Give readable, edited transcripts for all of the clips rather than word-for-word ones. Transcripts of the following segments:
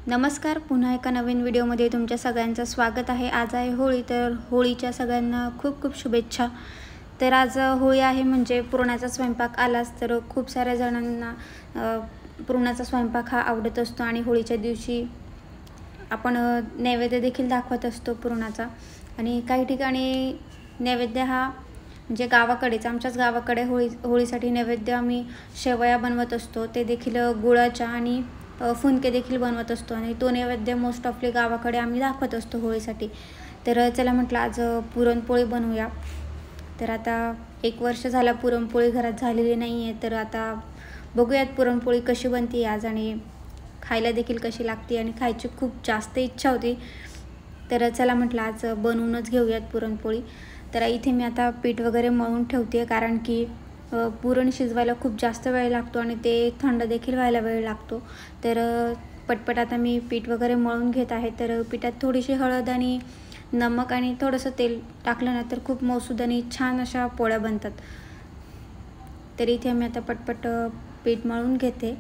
नमस्कार, पुन्हा एका नवीन व्हिडिओमध्ये तुमच्या सगळ्यांचं स्वागत आहे। आज आहे होळी, तर होळीच्या सगळ्यांना खूप खूप शुभेच्छा। तर आज होळी आहे म्हणजे पुरणाचा स्वयंपाक आलाच, तर खूप साऱ्या जणांना पुरणाचा स्वयंपाक हा आवडत असतो आणि होळीच्या दिवशी आपण नैवेद्य देखील दाखवत असतो पुरणाचा। आणि काही ठिकाणी नैवेद्य हा म्हणजे गावाकडेच, आमच्याच गावाकडे होळीसाठी नैवेद्य आम्ही शेवया बनवत असतो, ते देखील गुळाच्या आणि फुनके देखील बनवत असतो आणि तो नैवेद्य मोस्ट ऑफली गावाकडे आम्ही दाखवत असतो होळीसाठी। तर चला म्हटलं आज पुरणपोळी बनवूया। तर आता 1 वर्ष झाला पुरणपोळी घरात झालेली नाही आहे, तर आता बघूयात पुरणपोळी कशी बनते आज आणि खायला देखील कशी लागते आणि खायची खूप जास्त इच्छा होती। तर चला म्हटलं आज बनवूनच घेऊयात पुरणपोळी। तर इथे मी आता पीठ वगैरे मळून ठेवते, कारण की पुरण शिजवायला खूप जास्त वेळ लागतो आणि ते थंड देखील व्हायला वेळ लागतो। तर पटपट आता मी पीठ वगैरे मळून घेत आहे। तर पिठात थोडीशी हळद आणि नमक आणि थोडंसं तेल टाकलं ना तर खूप मऊसूद आणि छान अशा पोळ्या बनतात। तर इथे मी आता पटपट पीठ मळून घेते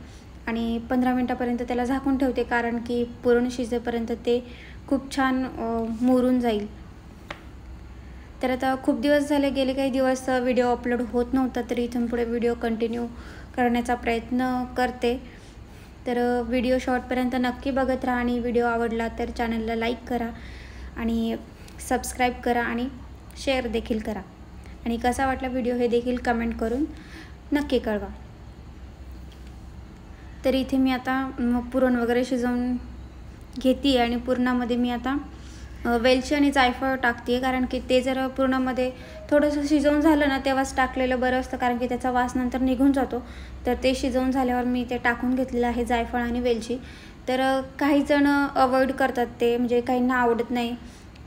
आणि 15 मिनिटापर्यंत त्याला झाकून ठेवते, कारण की पुरण शिजेपर्यंत ते खूप छान मुरून जाईल। तर आता खूप दिवस झाले, गेले काही दिवस व्हिडिओ अपलोड होत नव्हता, तर इथून पुढे व्हिडिओ कंटिन्यू करण्याचा प्रयत्न करते। तर व्हिडिओ शॉर्टपर्यंत नक्की बघत राहा आणि व्हिडिओ आवडला तर चॅनलला लाईक करा आणि सबस्क्राईब करा आणि शेअर देखील करा आणि कसा वाटला व्हिडिओ हे देखील कमेंट करून नक्की कळवा। तर इथे मी आता पुरण वगैरे शिजवून घेते आणि पुरणामध्ये मी आता वेलची आणि जायफळ टाकते, कारण की ते जर पुरणामध्ये थोडंसं शिजवून झालं ना तेव्हाच टाकलेलं बरं असतं, कारण की त्याचा वास नंतर निघून जातो। तर ते शिजवून झाल्यावर मी ते टाकून घेतलेलं आहे जायफळ आणि वेलची। तर काही जण अवॉइड करतात ते, म्हणजे काहींना आवडत नाही,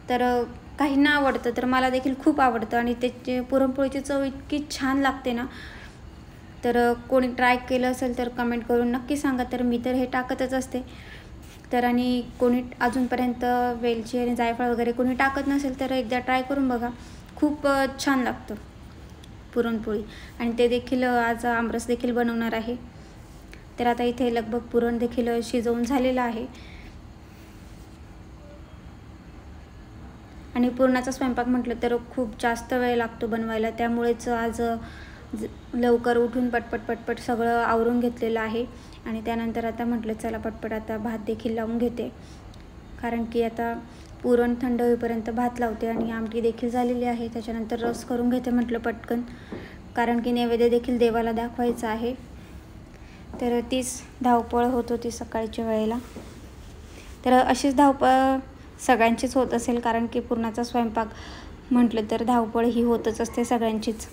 तर काहींना आवडतं, तर मला देखील खूप आवडतं आणि त्याची पुरणपोळीची चव इतकी छान लागते ना। तर कोणी ट्राय केलं असेल तर कमेंट करून नक्की सांगा। तर मी तर हे टाकतच असते। तर आणि कोणी अजूनपर्यंत वेलची आणि जायफळ वगैरे कोणी टाकत नसेल तर एकदा ट्राय करून बघा, खूप छान लागतं पुरणपोळी। आणि ते देखील आज आमरस देखील बनवणार आहे। तर आता इथे लगभग पुरण देखील शिजवून झालेलं आहे आणि पुरणाचा स्वयंपाक म्हटलं तर खूप जास्त वेळ लागतो बनवायला, त्यामुळेच आज लवकर उठून पटपट सगळं आवरून घेतलेलं आहे। आणि त्यानंतर आता म्हटलं चला पटपट आता भात देखील लावून घेते, कारण की आता पुरण थंड होईपर्यंत भात लावते आणि आमटी देखील झालेली आहे। त्याच्यानंतर रस करून घेते म्हटलं पटकन, कारण की नैवेद्य देखील देवाला दाखवायचं आहे। तर तीच धावपळ होत होती सकाळच्या वेळेला। तर अशीच धावपळ सगळ्यांचीच होत असेल, कारण की पुरणाचा स्वयंपाक म्हटलं तर धावपळ ही होतच असते सगळ्यांचीच।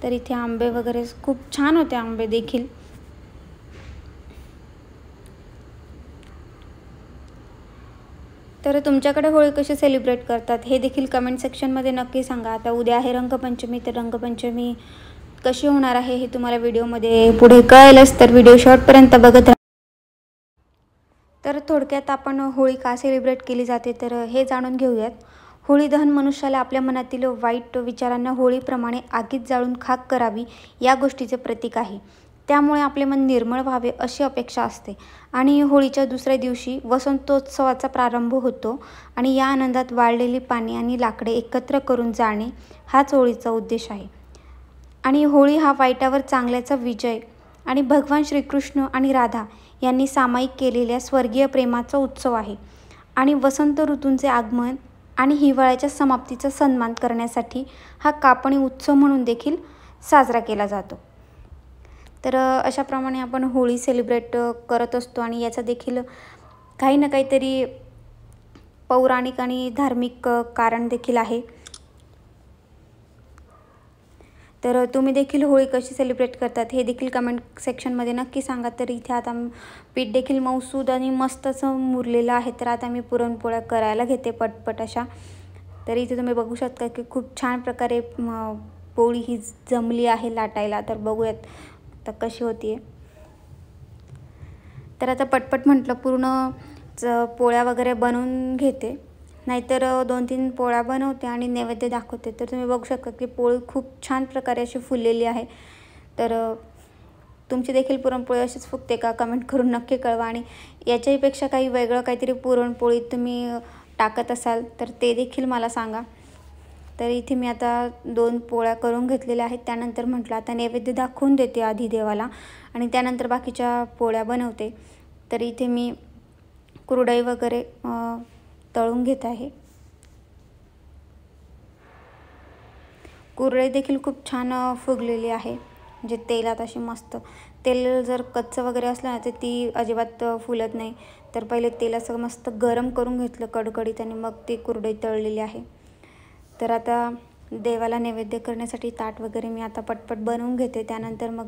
तर इथे आंबे वगैरे खूप छान होते, आंबे देखील। तर तुमच्याकडे होळी कशी सेलिब्रेट करतात हे देखील कमेंट सेक्शनमध्ये नक्की सांगा। आता उद्या आहे रंगपंचमी, तर रंगपंचमी कशी होणार आहे हे तुम्हाला व्हिडिओमध्ये पुढे कळेलच, तर व्हिडिओ शॉर्टपर्यंत बघत राहा। तर थोडक्यात आपण होळी का सेलिब्रेट केली जाते तर हे जाणून घेऊयात। होळी दहन मनुष्याला आपल्या मनातील वाईट विचारांना होळीप्रमाणे आगीत जाळून खाक करावी या गोष्टीचे प्रतीक आहे। त्यामुळे आपले मन निर्मळ व्हावे अशी अपेक्षा असते आणि होळीच्या दुसऱ्या दिवशी वसंतोत्सवाचा प्रारंभ होतो आणि या आनंदात वाळलेली पाने आणि लाकडे एकत्र करून जाळणे हाच होळीचा उद्देश आहे। आणि होळी हा वाईटावर चांगल्याचा विजय आणि भगवान श्रीकृष्ण आणि राधा यांनी सामायिक केलेल्या स्वर्गीय प्रेमाचा उत्सव आहे आणि वसंत ऋतूंचे आगमन आणि हिवाळ्याच्या समाप्तीचा सन्मान करण्यासाठी हा कापणी उत्सव म्हणून देखील साजरा केला जातो। तर अशाप्रमाणे आपण होळी सेलिब्रेट करत असतो आणि याचा देखील काही ना काहीतरी पौराणिक आणि धार्मिक कारण देखील आहे। तर तुम्ही देखील होळी कशी सेलिब्रेट करतात हे देखील कमेंट सेक्शनमध्ये नक्की सांगा। तर इथे आता पीठ देखील मऊसूद आणि मस्त असं मुरलेलं आहे। तर आता मी पुरणपोळ्या करायला घेते पटपट अशा। तर इथे तुम्ही बघू शकता की खूप छान प्रकारे पोळी ही जमली आहे लाटायला। तर बघूयात आता कशी होती। तर आता पटपट म्हटलं पूर्ण पोळ्या वगैरे बनवून घेते, नाहीतर 2-3 पोळ्या बनवते आणि नैवेद्य दाखवते। तर तुम्ही बघू शकता की पोळी खूप छान प्रकारे अशी फुललेली आहे। तर तुमची देखील पुरणपोळी अशीच फुगते का कमेंट करून नक्की कळवा। आणि याच्याहीपेक्षा काही वेगळं काहीतरी पुरणपोळीत तुम्ही टाकत असाल तर ते देखील मला सांगा। तर इथे मी आता 2 पोळ्या करून घेतलेल्या आहेत। त्यानंतर म्हटलं आता नैवेद्य दाखवून देते आधी देवाला आणि त्यानंतर बाकीच्या पोळ्या बनवते। तर इथे मी कुरडई वगैरे तळून घेत आहे। कुरडई देखील खूप छान फुगलेली आहे, म्हणजे तेलात अशी मस्त। तेल जर कच्चं वगैरे असलं ना तर ती अजिबात फुलत नाही। तर पहिले तेल असं मस्त गरम करून घेतलं कडकडीत आणि मग ती कुरडई तळलेली आहे। तर आता देवाला नैवेद्य करण्यासाठी ताट वगैरे मी आता पटपट बनवून घेते। त्यानंतर मग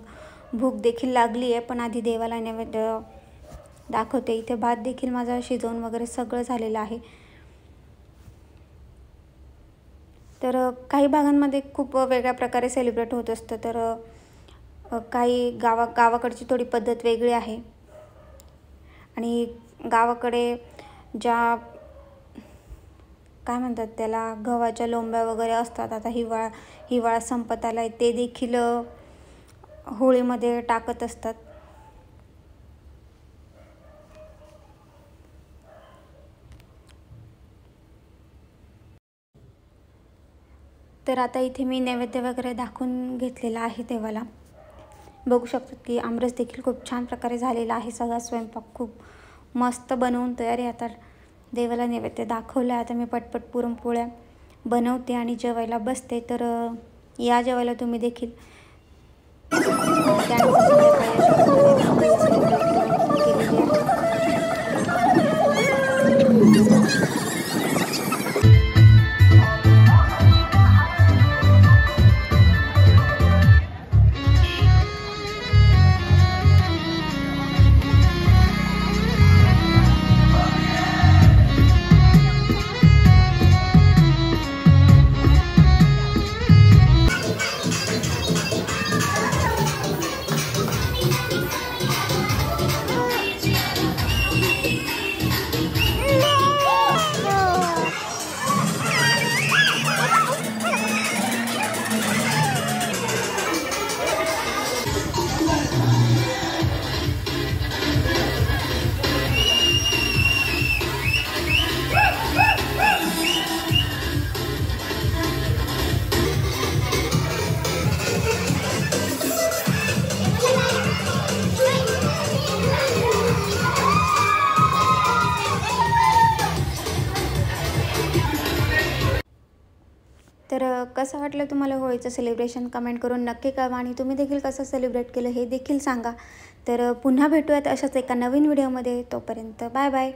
भूक देखील लागली आहे, पण आधी देवाला नैवेद्य दाखवते। इथे भात देखील माझा शिजवून वगैरे सगळं झालेलं आहे। तर काही भागांमध्ये खूप वेगळ्या प्रकारे सेलिब्रेट होत असतं। तर काही गावाकडची थोडी पद्धत वेगळी आहे आणि गावाकडे ज्या काय म्हणतात त्याला गव्हाच्या लोंब्या वगैरे असतात। आता हिवाळा संपत आलाय, ते देखील होळीमध्ये टाकत असतात। तर आता इथे मी नैवेद्य वगैरे दाखवून घेतलेला आहे देवाला। बघू शकतात की आमरस देखील खूप छान प्रकारे झालेला आहे। सगळा स्वयंपाक खूप मस्त बनवून तयार आहे। आता देवाला नैवेद्य दाखवला, आता मी पटपट पुरणपोळ्या बनवते आणि जेवायला बसते। तर या जेवायला तुम्ही देखील। त्यानंतर संध्याकाळी अशा प्रकारे होळी सेलिब्रेट केलेली आहे। तर कसं वाटलं तुम्हाला होळीचं सेलिब्रेशन कमेंट करून नक्की कळवा आणि तुम्ही देखील कसं सेलिब्रेट केलं हे देखील सांगा। तर पुन्हा भेटूयात अशाच एका नवीन व्हिडिओमध्ये। तोपर्यंत बाय बाय।